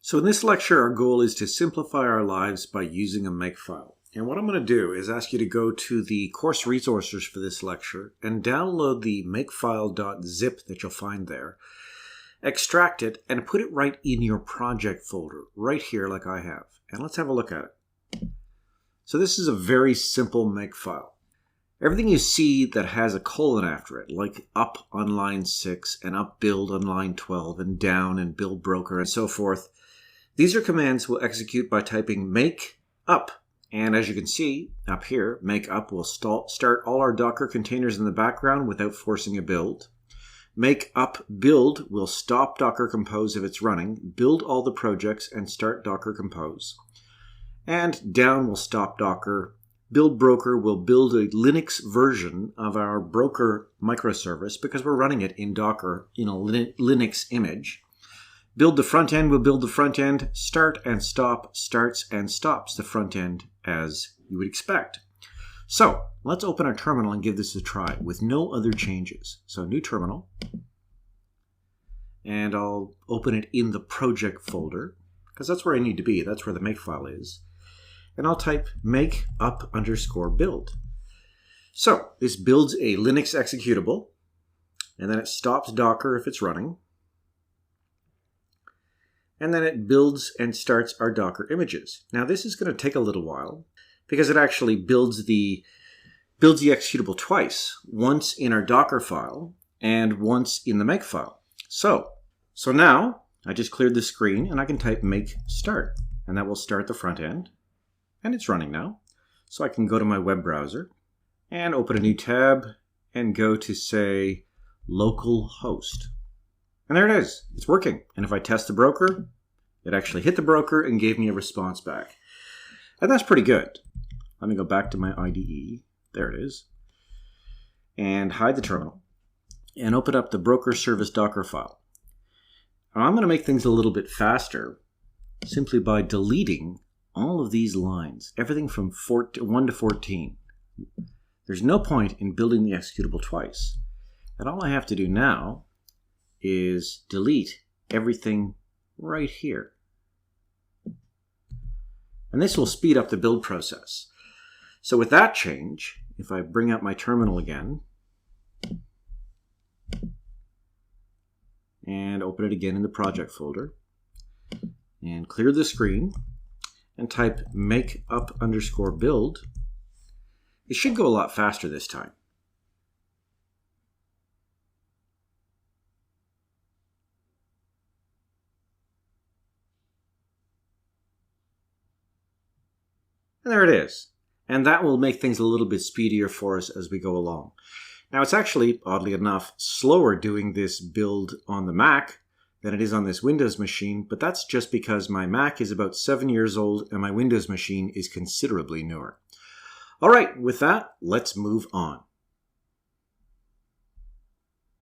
So in this lecture, our goal is to simplify our lives by using a Makefile. And what I'm going to do is ask you to go to the course resources for this lecture and download the makefile.zip that you'll find there. Extract it and put it right in your project folder, right here like I have. And let's have a look at it. So this is a very simple Makefile. Everything you see that has a colon after it, like up on line 6 and up build on line 12 and down and build broker and so forth, these are commands we'll execute by typing make up. And as you can see up here, make up will start all our Docker containers in the background without forcing a build. Make up build will stop Docker Compose if it's running, build all the projects and start Docker Compose. And down will stop Docker. Build broker will build a Linux version of our broker microservice because we're running it in Docker in a Linux image. Build the front end will build the front end. Start and stop starts and stops the front end as you would expect. So let's open our terminal and give this a try with no other changes. So new terminal. And I'll open it in the project folder because that's where I need to be. That's where the Makefile is. And I'll type make up _ build. So this builds a Linux executable, and then it stops Docker if it's running. And then it builds and starts our Docker images. Now this is going to take a little while because it actually builds the executable twice, once in our Docker file and once in the Makefile. So now I just cleared the screen and I can type make start, and that will start the front end. And it's running now. So I can go to my web browser and open a new tab and go to, say, localhost. And there it is. It's working. And if I test the broker, it actually hit the broker and gave me a response back. And that's pretty good. Let me go back to my IDE. There it is. And hide the terminal. And open up the broker service Docker file. Now I'm going to make things a little bit faster simply by deleting all of these lines, everything from 1 to 14. There's no point in building the executable twice. And all I have to do now is delete everything right here. And this will speed up the build process. So with that change, if I bring up my terminal again and open it again in the project folder and clear the screen, and type make up _ build, it should go a lot faster this time. And there it is. And that will make things a little bit speedier for us as we go along. Now it's actually, oddly enough, slower doing this build on the Mac than it is on this Windows machine, but that's just because my Mac is about 7 years old and my Windows machine is considerably newer. All right, with that, let's move on.